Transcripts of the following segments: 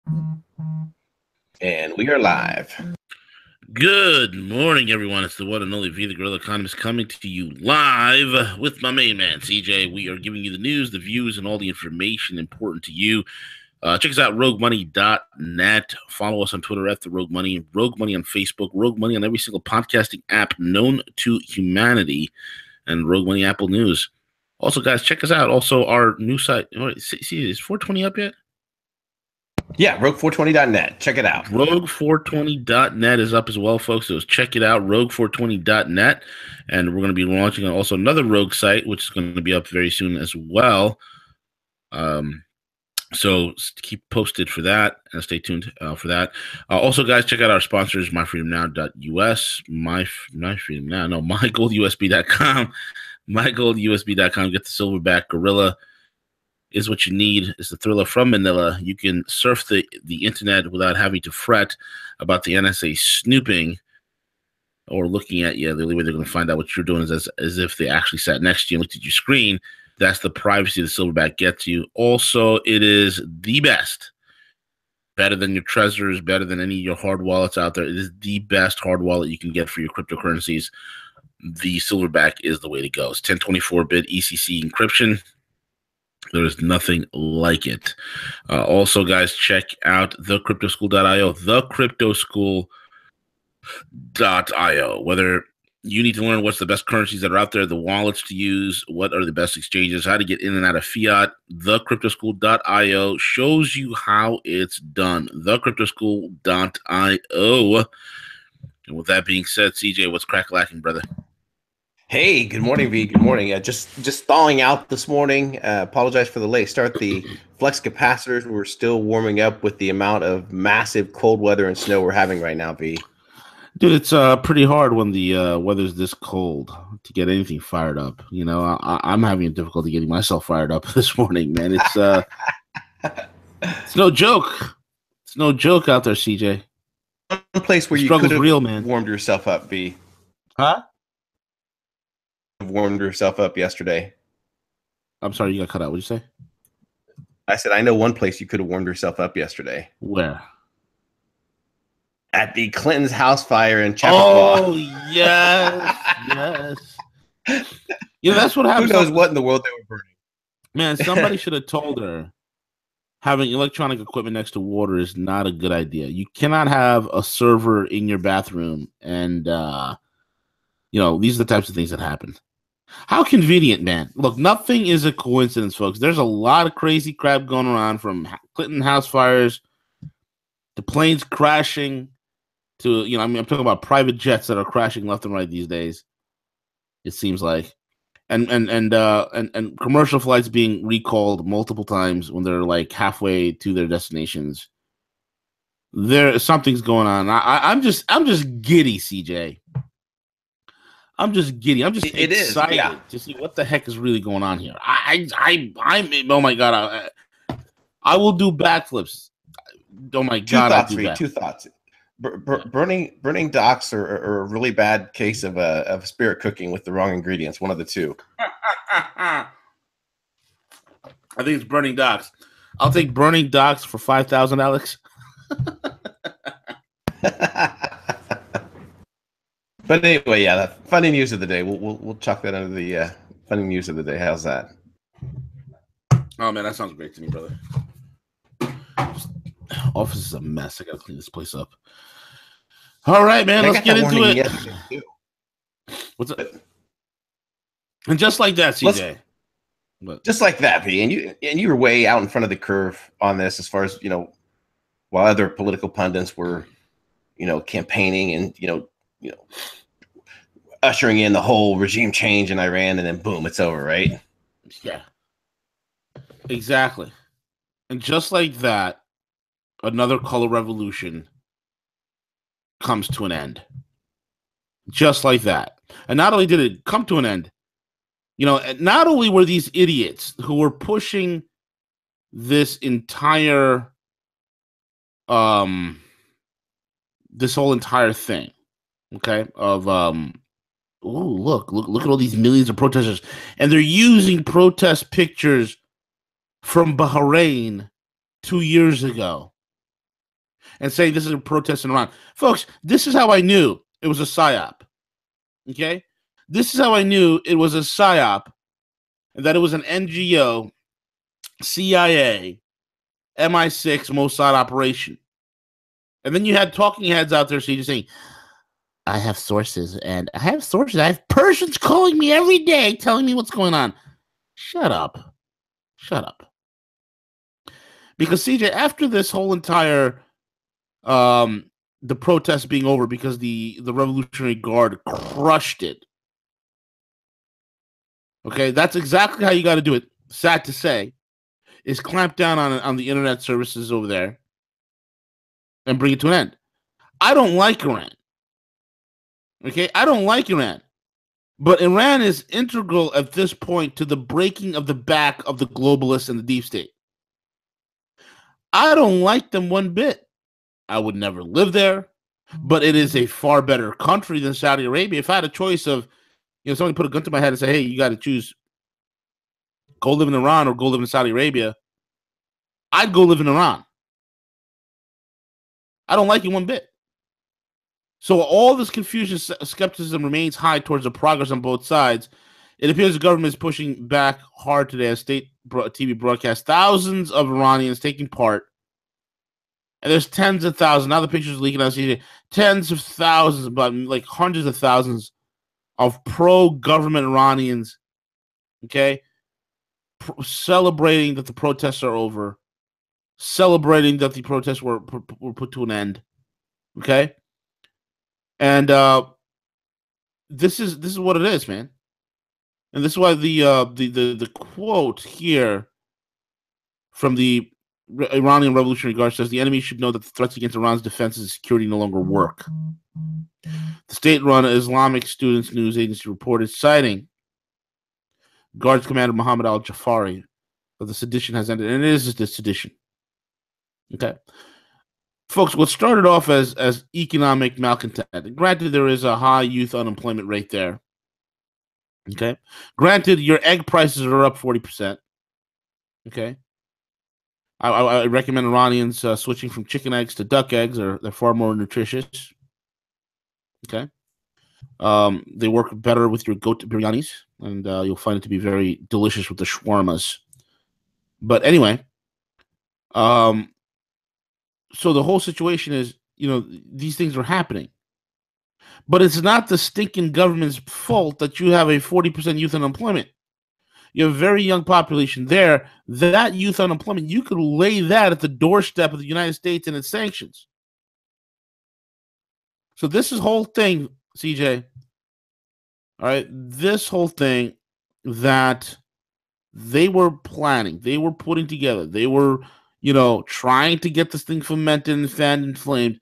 And we are live. Good morning, everyone. It's the one and only V, the Guerrilla Economist, coming to you live with my main man, CJ. We are giving you the news, the views, and all the information important to you. Check us out, roguemoney.net. Follow us on Twitter at the Rogue Money, Rogue Money on Facebook, Rogue Money on every single podcasting app known to humanity, and Rogue Money Apple News. Also, guys, check us out. Also, our new site. See, is 420 up yet? Yeah, rogue420.net. Check it out. Rogue420.net is up as well, folks. So check it out, rogue420.net. And we're going to be launching also another Rogue site, which is going to be up very soon as well. So keep posted for that and stay tuned for that. Also, guys, check out our sponsors, myfreedomnow.us, mygoldusb.com, mygoldusb.com. Get the silverback gorilla. Is what you need. It's the thriller from Manila. You can surf the internet without having to fret about the NSA snooping or looking at you. The only way they're going to find out what you're doing is as if they actually sat next to you and looked at your screen. That's the privacy the silverback gets you. Also, it is the best. Better than your Trezors, better than any of your hard wallets out there. It is the best hard wallet you can get for your cryptocurrencies. The silverback is the way to go. It's 1024-bit ECC encryption. There is nothing like it. Also, guys, check out thecryptoschool.io, thecryptoschool.io. Whether you need to learn what's the best currencies that are out there, the wallets to use, what are the best exchanges, how to get in and out of fiat, thecryptoschool.io shows you how it's done. Thecryptoschool.io. And with that being said, CJ, what's crack-lacking, brother? Hey, good morning, V. Good morning. Just thawing out this morning. Apologize for the late start. The flex capacitors were still warming up with the amount of massive cold weather and snow we're having right now, V. Dude, it's pretty hard when the weather's this cold to get anything fired up. You know, I'm having difficulty getting myself fired up this morning, man. It's it's no joke. It's no joke out there, CJ. One place where you could have warmed yourself up, V. Huh? Warmed yourself up yesterday. I'm sorry, you got cut out. What'd you say? I said, I know one place you could have warmed yourself up yesterday. Where? At the Clinton's house fire in Chappaqua. Oh, yes. Yes. You know, that's what happens. Who knows what in the world they were burning? Man, somebody should have told her having electronic equipment next to water is not a good idea. You cannot have a server in your bathroom and, you know, these are the types of things that happen. How convenient, man. Look, nothing is a coincidence, folks. There's a lot of crazy crap going around, from Clinton house fires to planes crashing to, you know, I mean, I'm talking about private jets that are crashing left and right these days, it seems like. And commercial flights being recalled multiple times when they're like halfway to their destinations. Something's going on. I'm just giddy, CJ. I'm just giddy. I'm just excited to see what the heck is really going on here. I'm oh my god, I will do backflips. Oh my god, Two thoughts. Burning docks are a really bad case of spirit cooking with the wrong ingredients. One of the two. I think it's burning docks. I'll take burning docks for 5,000, Alex. But anyway, yeah, the funny news of the day. We'll chuck that under the funny news of the day. How's that? Oh man, that sounds great to me, brother. Office is a mess. I gotta clean this place up. All right, man, let's get into it. What's up? And just like that, CJ. Just like that, V. And you were way out in front of the curve on this, as far as, you know, while other political pundits were, you know, campaigning and you know, ushering in the whole regime change in Iran, and then boom, it's over, right? Yeah, exactly. And just like that, another color revolution comes to an end. Just like that. And not only did it come to an end, you know, not only were these idiots who were pushing this entire this whole entire thing, okay, of look at all these millions of protesters, and they're using protest pictures from Bahrain 2 years ago and saying this is a protest in Iran. Folks, this is how I knew it was a psyop. Okay? This is how I knew it was a psyop and that it was an NGO, CIA, MI6, Mossad operation. And then you had talking heads out there saying, I have sources, and I have sources. I have Persians calling me every day telling me what's going on. Shut up. Shut up. Because, CJ, after this whole entire the protest being over because the Revolutionary Guard crushed it. Okay, that's exactly how you got to do it. Sad to say, is clamp down on the internet services over there and bring it to an end. I don't like Iran. Okay, I don't like Iran. But Iran is integral at this point to the breaking of the back of the globalists and the deep state. I don't like them one bit. I would never live there, but it is a far better country than Saudi Arabia. If I had a choice of, somebody put a gun to my head and say, hey, you got to choose, go live in Iran or go live in Saudi Arabia, I'd go live in Iran. I don't like it one bit. So all this confusion, skepticism remains high towards the progress on both sides. It appears the government is pushing back hard today as state TV broadcasts thousands of Iranians taking part. And there's tens of thousands. Now the pictures are leaking out. Tens of thousands, about like hundreds of thousands of pro-government Iranians, okay, celebrating that the protests are over, celebrating that the protests were put to an end, okay? And this is what it is, man. And this is why the quote here from the Iranian Revolutionary Guard says the enemy should know that the threats against Iran's defense and security no longer work. The state-run Islamic Students News Agency reported, citing Guards Commander Mohammed al-Jafari, that the sedition has ended. And it is the sedition. Okay. Folks, what started off as economic malcontent, granted there is a high youth unemployment rate there. Okay. Granted, your egg prices are up 40%. Okay. I recommend Iranians switching from chicken eggs to duck eggs. They're far more nutritious. Okay. They work better with your goat biryanis, and you'll find it to be very delicious with the shawarmas. But anyway, so the whole situation is, these things are happening. But it's not the stinking government's fault that you have a 40% youth unemployment. You have a very young population there. That youth unemployment, you could lay that at the doorstep of the United States and its sanctions. So this whole thing, CJ, all right, this whole thing that they were planning, they were putting together, they were, trying to get this thing fomented and fanned and flamed,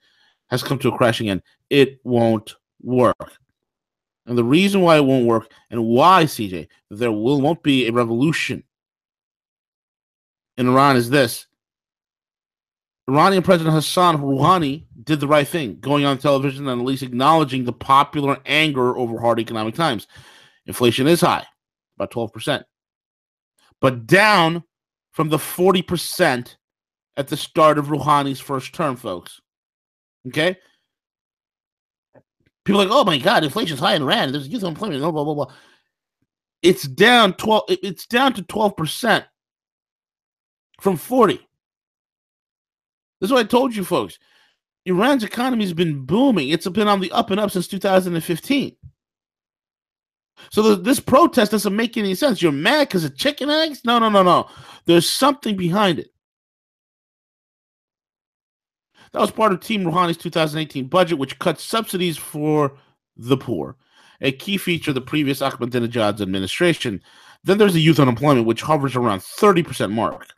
has come to a crashing end. It won't work. And the reason why it won't work and why, CJ, there won't be a revolution in Iran is this. Iranian President Hassan Rouhani did the right thing, going on television and at least acknowledging the popular anger over hard economic times. Inflation is high, about 12%, but down from the 40% at the start of Rouhani's first term, folks. Okay? People are like, oh my God, inflation's high in Iran. There's youth unemployment, blah, blah, blah, blah. It's down to 12% from 40. This is what I told you, folks. Iran's economy has been booming. It's been on the up and up since 2015. So this protest doesn't make any sense. You're mad because of chicken eggs? No. There's something behind it. That was part of Team Rouhani's 2018 budget, which cut subsidies for the poor, a key feature of the previous Ahmadinejad's administration. Then there's the youth unemployment, which hovers around 30% mark.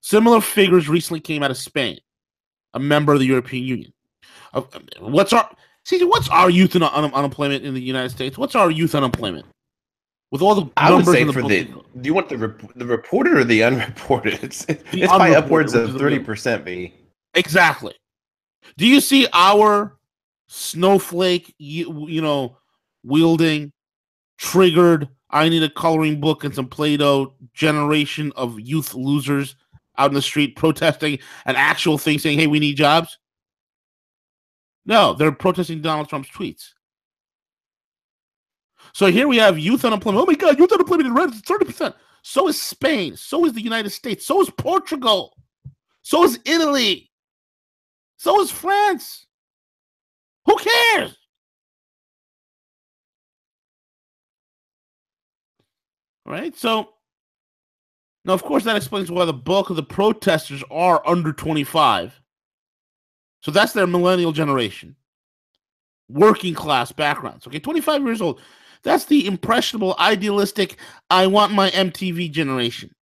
Similar figures recently came out of Spain, a member of the European Union. What's our youth unemployment in the United States? What's our youth unemployment? With all the I would numbers say in the for book, do you want the reported or the unreported? It's by upwards of 30%. B. Exactly. Do you see our snowflake, wielding, triggered, I need a coloring book and some Play-Doh generation of youth losers out in the street protesting an actual thing saying, hey, we need jobs? No, they're protesting Donald Trump's tweets. So here we have youth unemployment. Oh my God, youth unemployment in red is 30%. So is Spain. So is the United States. So is Portugal. So is Italy. So is France. Who cares? All right. So now, of course, that explains why the bulk of the protesters are under 25. So that's their millennial generation. Working class backgrounds. Okay, 25 years old. That's the impressionable, idealistic, I want my MTV generation.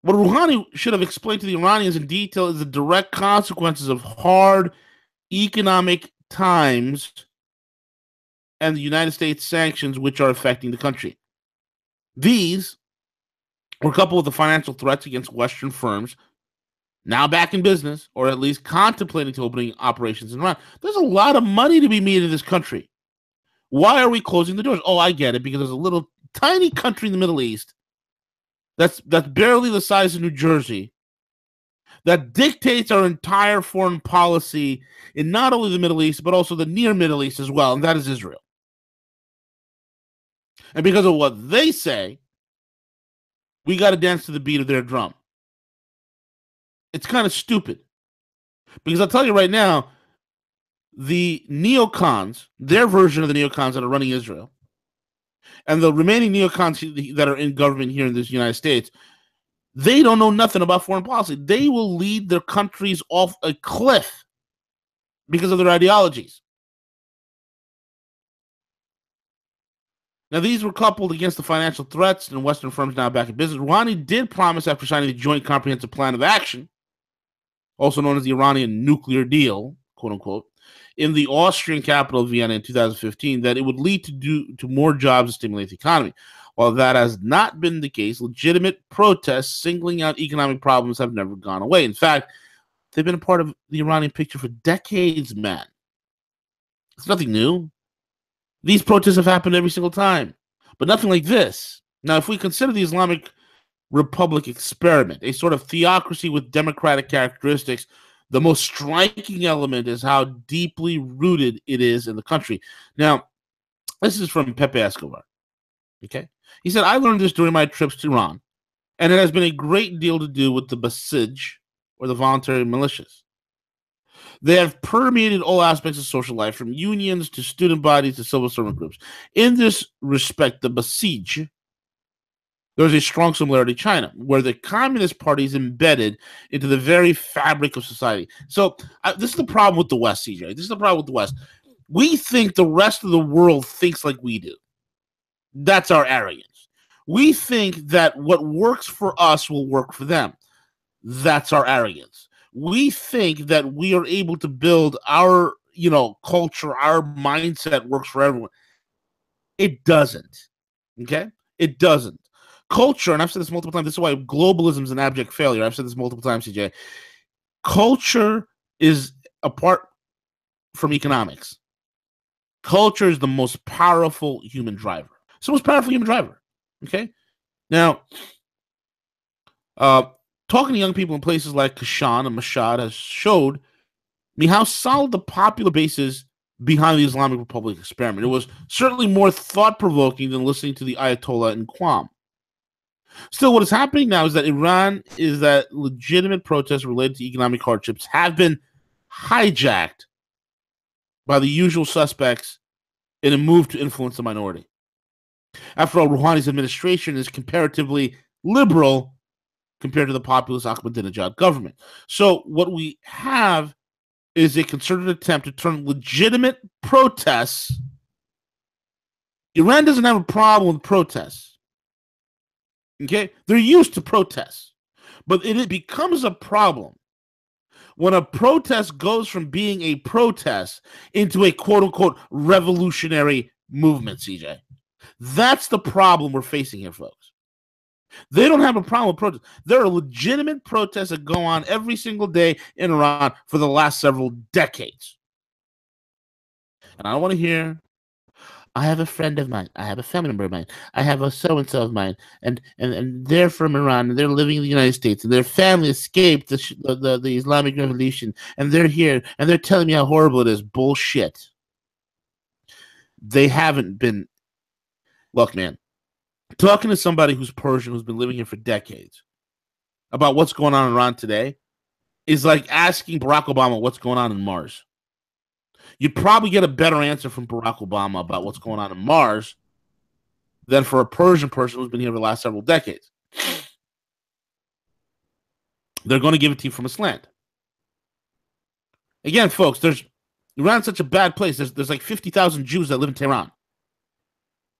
What Rouhani should have explained to the Iranians in detail is the direct consequences of hard economic times and the United States sanctions which are affecting the country. These were coupled with the financial threats against Western firms now back in business, or at least contemplating to opening operations in Iran. There's a lot of money to be made in this country. Why are we closing the doors? Oh, I get it, because there's a little tiny country in the Middle East that's barely the size of New Jersey that dictates our entire foreign policy in not only the Middle East, but also the near Middle East as well, and that is Israel. And because of what they say, we got to dance to the beat of their drum. It's kind of stupid. Because I'll tell you right now, the neocons, their version of the neocons that are running Israel, and the remaining neocons that are in government here in the United States, they don't know nothing about foreign policy. They will lead their countries off a cliff because of their ideologies. Now, these were coupled against the financial threats and Western firms now back in business. Rouhani did promise after signing the Joint Comprehensive Plan of Action, also known as the Iranian nuclear deal, quote unquote, in the Austrian capital of Vienna in 2015, that it would lead to more jobs and stimulate the economy. While that has not been the case, legitimate protests singling out economic problems have never gone away. In fact, they've been a part of the Iranian picture for decades, man. It's nothing new. These protests have happened every single time, but nothing like this. Now, if we consider the Islamic Republic experiment a sort of theocracy with democratic characteristics, the most striking element is how deeply rooted it is in the country. Now, this is from Pepe Escobar. Okay? He said, I learned this during my trips to Iran, and it has been a great deal to do with the Basij, or the voluntary militias. They have permeated all aspects of social life, from unions to student bodies to civil servant groups. In this respect, the Basij, there's a strong similarity to China, where the Communist Party is embedded into the very fabric of society. So this is the problem with the West, CJ. This is the problem with the West. We think the rest of the world thinks like we do. That's our arrogance. We think that what works for us will work for them. That's our arrogance. We think that we are able to build our, culture, our mindset works for everyone. It doesn't. Okay? It doesn't. Culture, and I've said this multiple times, this is why globalism is an abject failure. I've said this multiple times, CJ. Culture is apart from economics. Culture is the most powerful human driver. It's the most powerful human driver. Okay? Now, talking to young people in places like Kashan and Mashhad has showed me how solid the popular base is behind the Islamic Republic experiment. It was certainly more thought-provoking than listening to the Ayatollah in Qom. Still, what is happening now is that legitimate protests related to economic hardships have been hijacked by the usual suspects in a move to influence the minority. After all, Rouhani's administration is comparatively liberal compared to the populist Ahmadinejad government. So what we have is a concerted attempt to turn legitimate protests. Iran doesn't have a problem with protests. Okay? They're used to protests. But it becomes a problem when a protest goes from being a protest into a quote-unquote revolutionary movement, CJ. That's the problem we're facing here, folks. They don't have a problem with protests. There are legitimate protests that go on every single day in Iran for the last several decades. And I don't want to hear I have a friend of mine. I have a family member of mine. I have a so-and-so of mine. And they're from Iran, and they're living in the United States, and their family escaped the Islamic Revolution, and they're here, and they're telling me how horrible it is. Bullshit. They haven't been. Look, man, talking to somebody who's Persian, who's been living here for decades, about what's going on in Iran today is like asking Barack Obama what's going on in Mars. You'd probably get a better answer from Barack Obama about what's going on in Mars than for a Persian person who's been here for the last several decades. They're going to give it to you from a slant. Again, folks, Iran's such a bad place. There's like 50,000 Jews that live in Tehran.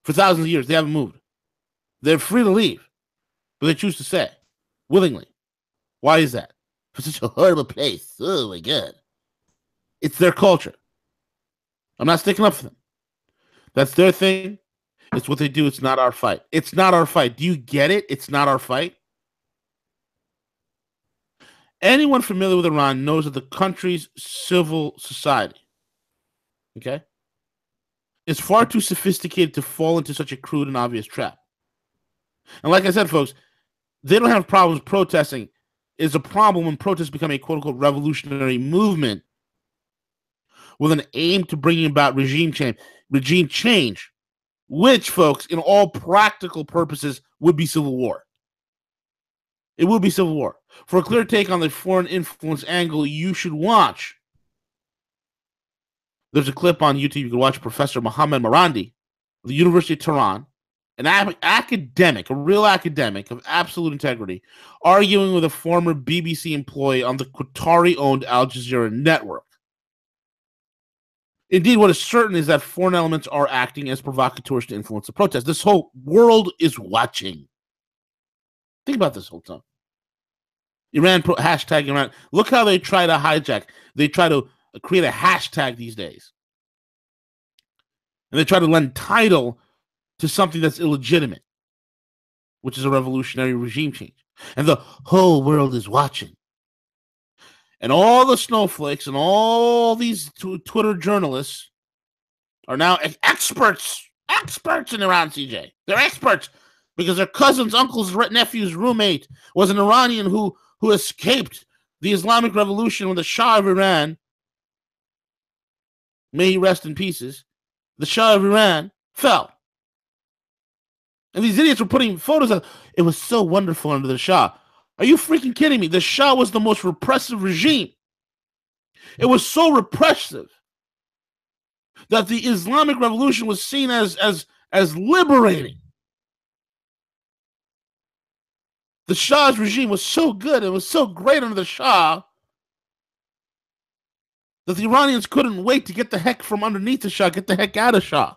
For thousands of years, they haven't moved. They're free to leave, but they choose to stay willingly. Why is that? For such a horrible place. Oh my God. It's their culture. I'm not sticking up for them. That's their thing. It's what they do. It's not our fight. It's not our fight. Do you get it? It's not our fight. Anyone familiar with Iran knows that the country's civil society, okay, is far too sophisticated to fall into such a crude and obvious trap. And like I said, folks, they don't have problems protesting. It's a problem when protests become a quote-unquote revolutionary movement with an aim to bringing about regime change, which, folks, in all practical purposes, would be civil war. It will be civil war. For a clear take on the foreign influence angle, you should watch. There's a clip on YouTube. You can watch Professor Mohammad Marandi of the University of Tehran, an academic, a real academic of absolute integrity, arguing with a former BBC employee on the Qatari-owned Al Jazeera network. Indeed, what is certain is that foreign elements are acting as provocateurs to influence the protest. This whole world is watching. Think about this whole time. Hashtag Iran. Look how they try to hijack. They try to create a hashtag these days. And they try to lend title to something that's illegitimate, which is a revolutionary regime change. And the whole world is watching. And all the snowflakes and all these Twitter journalists are now experts in Iran, CJ. They're experts because their cousin's uncle's nephew's roommate was an Iranian who escaped the Islamic Revolution when the Shah of Iran, may he rest in pieces, the Shah of Iran fell. And these idiots were putting photos of it was so wonderful under the Shah. Are you freaking kidding me? The Shah was the most repressive regime. It was so repressive that the Islamic Revolution was seen as liberating. The Shah's regime was so good, it was so great under the Shah that the Iranians couldn't wait to get the heck from underneath the Shah, get the heck out of Shah.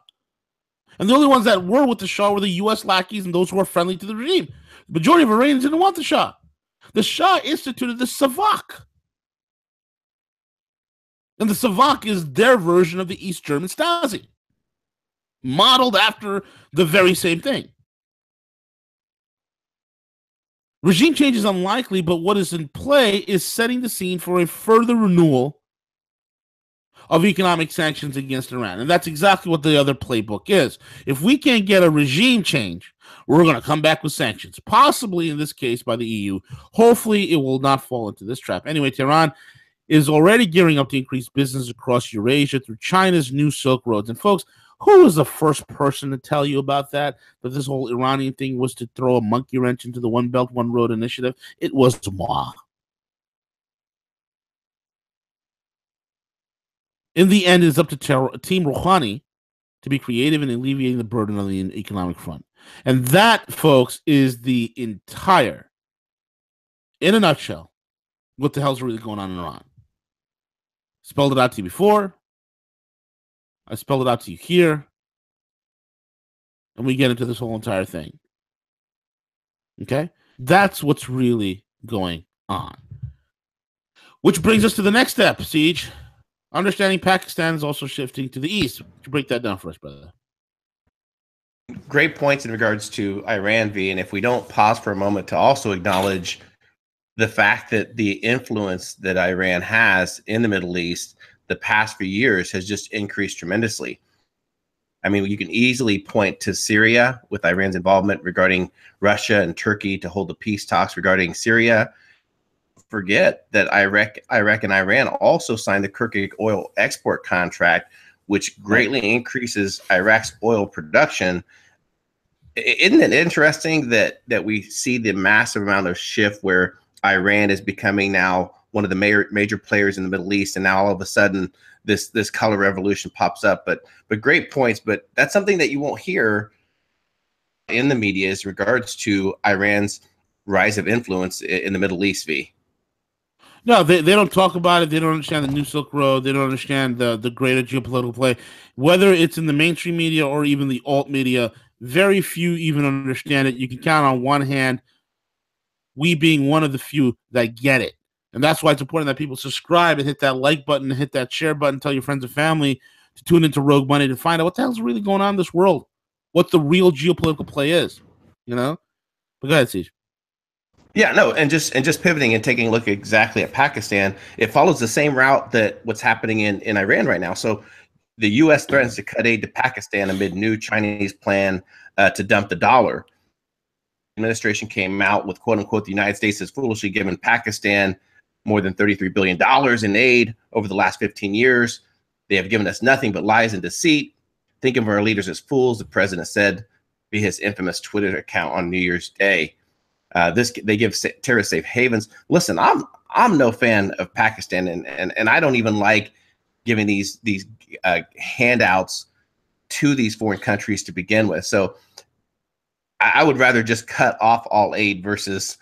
And the only ones that were with the Shah were the U.S. lackeys and those who were friendly to the regime. The majority of Iranians didn't want the Shah. The Shah instituted the Savak. And the Savak is their version of the East German Stasi, modeled after the very same thing. Regime change is unlikely, but what is in play is setting the scene for a further renewal of economic sanctions against Iran. And that's exactly what the other playbook is. If we can't get a regime change, we're going to come back with sanctions, possibly in this case by the EU. Hopefully, it will not fall into this trap. Anyway, Tehran is already gearing up to increase business across Eurasia through China's new Silk Roads. And folks, who was the first person to tell you about that this whole Iranian thing was to throw a monkey wrench into the One Belt, One Road initiative? It was moi. In the end, it's up to Team Rouhani to be creative in alleviating the burden on the economic front. And that, folks, is the entire, in a nutshell, what the hell's really going on in Iran. Spelled it out to you before. I spelled it out to you here. And we get into this whole entire thing. Okay? That's what's really going on. Which brings us to the next step, Siege. Understanding Pakistan is also shifting to the east. Would you break that down for us, brother? Great points in regards to Iran, V. And if we don't pause for a moment to also acknowledge the fact that the influence that Iran has in the Middle East the past few years has just increased tremendously. I mean, you can easily point to Syria with Iran's involvement regarding Russia and Turkey to hold the peace talks regarding Syria. Forget that Iraq and Iran also signed the Kirkuk oil export contract, which greatly increases Iraq's oil production. Isn't it interesting that we see the massive amount of shift where Iran is becoming now one of the major players in the Middle East, and now all of a sudden this color revolution pops up? But great points. But that's something that you won't hear in the media as regards to Iran's rise of influence in the Middle East. V. No, they don't talk about it. They don't understand the New Silk Road. They don't understand the greater geopolitical play, whether it's in the mainstream media or even the alt media. Very few even understand it. You can count on one hand, we being one of the few that get it. And that's why it's important that people subscribe and hit that like button, hit that share button, tell your friends and family to tune into Rogue Money to find out what the hell's really going on in this world, what the real geopolitical play is, you know? But go ahead, Siege. Yeah, no, and just pivoting and taking a look exactly at Pakistan, it follows the same route that what's happening in Iran right now. So the U.S. threatens to cut aid to Pakistan amid new Chinese plan to dump the dollar. The administration came out with, quote unquote, the United States has foolishly given Pakistan more than $33 billion in aid over the last 15 years. They have given us nothing but lies and deceit. Think of our leaders as fools, the president said via his infamous Twitter account on New Year's Day. They give terrorists safe havens. Listen, I'm no fan of Pakistan, and I don't even like giving these handouts to these foreign countries to begin with. So I would rather just cut off all aid versus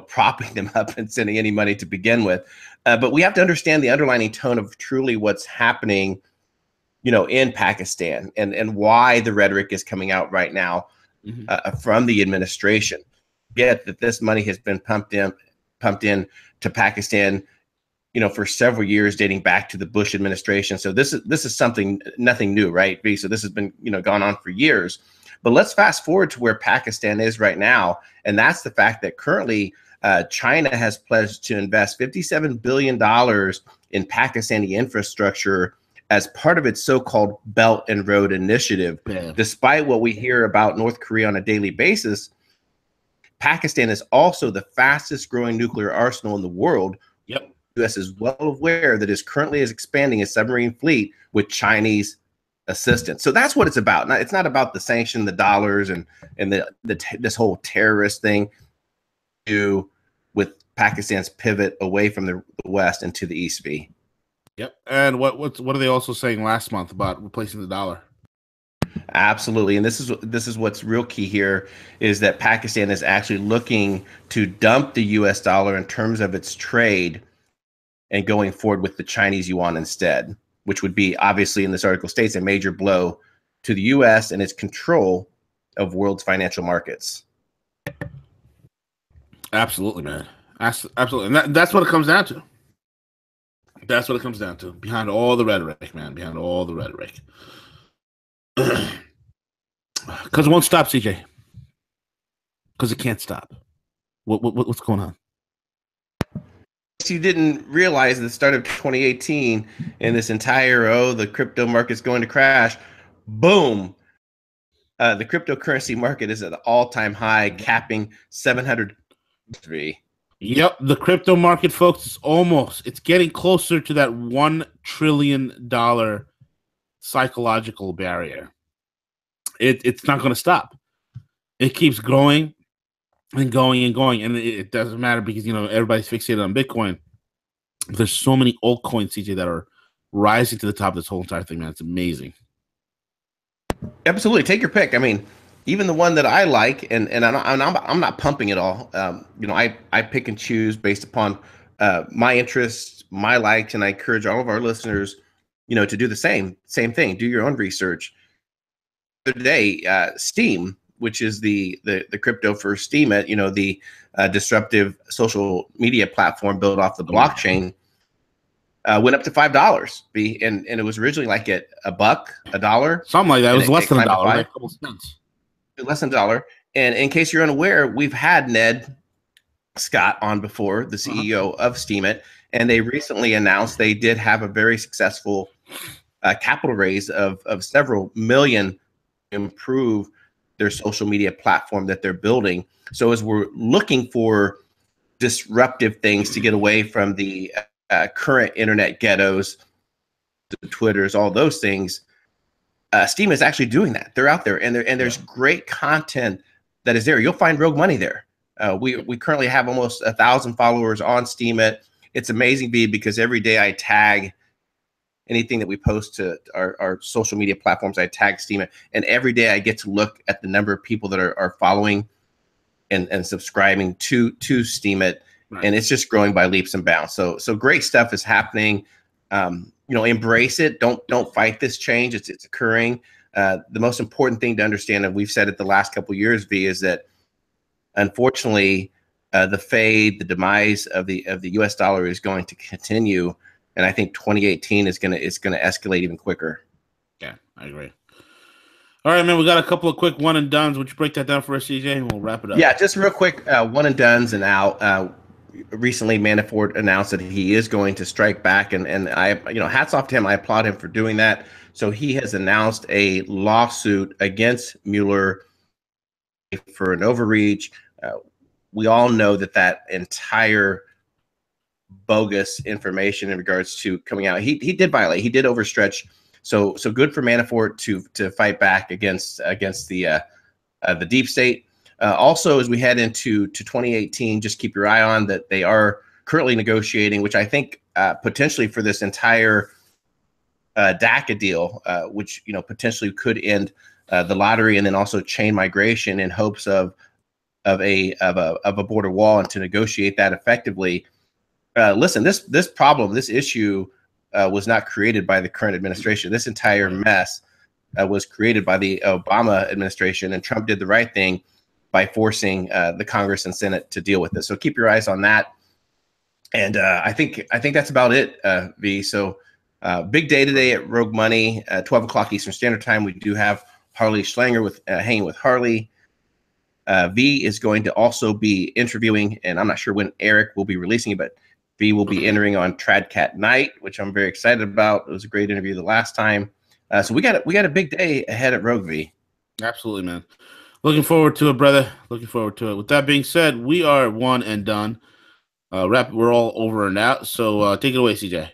propping them up and sending any money to begin with. But we have to understand the underlying tone of truly what's happening, in Pakistan and why the rhetoric is coming out right now from the administration. Get that this money has been pumped in to Pakistan, for several years, dating back to the Bush administration. So this is nothing new, right? So this has been gone on for years. But let's fast forward to where Pakistan is right now, and that's the fact that currently China has pledged to invest $57 billion in Pakistani infrastructure as part of its so-called Belt and Road Initiative. Yeah. Despite what we hear about North Korea on a daily basis, Pakistan is also the fastest growing nuclear arsenal in the world. Yep. The U.S. is well aware that it currently is expanding its submarine fleet with Chinese assistance. So that's what it's about. It's not about the sanction, the dollars, and this whole terrorist thing with Pakistan's pivot away from the West into the East. V. Yep. And what are they also saying last month about replacing the dollar? Absolutely. And this is what's real key here is that Pakistan is actually looking to dump the US dollar in terms of its trade and going forward with the Chinese yuan instead, which would be, obviously, in this article states, a major blow to the US and its control of world's financial markets. Absolutely, man. Absolutely. And that's what it comes down to. That's what it comes down to. Behind all the rhetoric, man. Behind all the rhetoric. Because it won't stop, CJ. Because it can't stop. What's going on? You didn't realize at the start of 2018 and this entire, the crypto market's going to crash. Boom. The cryptocurrency market is at an all-time high, capping 703. Yep, the crypto market, folks, it's getting closer to that $1 trillion psychological barrier. It's not going to stop. It keeps growing and going and going, and it doesn't matter because everybody's fixated on Bitcoin. There's so many altcoins, CJ, that are rising to the top of this whole entire thing, man. It's amazing. Absolutely, take your pick. I mean, even the one that I like, and I'm not pumping it all. I pick and choose based upon my interests, my likes, and I encourage all of our listeners, to do the same thing. Do your own research. Today, Steam, which is the crypto for Steam, the disruptive social media platform built off the blockchain, went up to $5. And it was originally like at $1, something like that. It was less than $1, like a couple cents. Less than $1. And in case you're unaware, we've had Ned Scott on before, the CEO of Steemit, and they recently announced they did have a very successful capital raise of several million improve their social media platform that they're building. So as we're looking for disruptive things to get away from the current internet ghettos, the Twitters, all those things, Steam is actually doing that. They're out there, and there's great content that is there. You'll find Rogue Money there. We currently have almost 1,000 followers on Steam. It's amazing, B, because every day I tag anything that we post to our social media platforms. I tag Steam, and every day I get to look at the number of people that are following and subscribing to Steam it, right. And it's just growing by leaps and bounds. So great stuff is happening. Embrace it. Don't fight this change. It's occurring. The most important thing to understand, and we've said it the last couple of years, V, is that unfortunately the fade, the demise of the U.S. dollar is going to continue, and I think 2018 is gonna escalate even quicker. Yeah, I agree. All right, man, we got a couple of quick one and dones. Would you break that down for us, CJ, and we'll wrap it up? Yeah, just real quick, one and dones and out. Recently, Manafort announced that he is going to strike back, and I, hats off to him. I applaud him for doing that. So he has announced a lawsuit against Mueller for an overreach. We all know that entire bogus information in regards to coming out, he did violate, he did overstretch. So good for Manafort to fight back against the deep state. Also, as we head into 2018, just keep your eye on that. They are currently negotiating, which I think potentially for this entire DACA deal, which potentially could end the lottery and then also chain migration in hopes of a border wall, and to negotiate that effectively. Listen, this problem, this issue was not created by the current administration. This entire mess was created by the Obama administration, and Trump did the right thing by forcing the Congress and Senate to deal with this. So keep your eyes on that. And I think that's about it, V. So big day today at Rogue Money, 12 o'clock Eastern Standard Time. We do have Harley Schlanger with Hanging with Harley. V is going to also be interviewing, and I'm not sure when Eric will be releasing it, but V will be entering on Tradcat Night, which I'm very excited about. It was a great interview the last time. So we got a big day ahead at Rogue, V. Absolutely, man. Looking forward to it, brother. Looking forward to it. With that being said, we are one and done. We're all over and out. So take it away, CJ.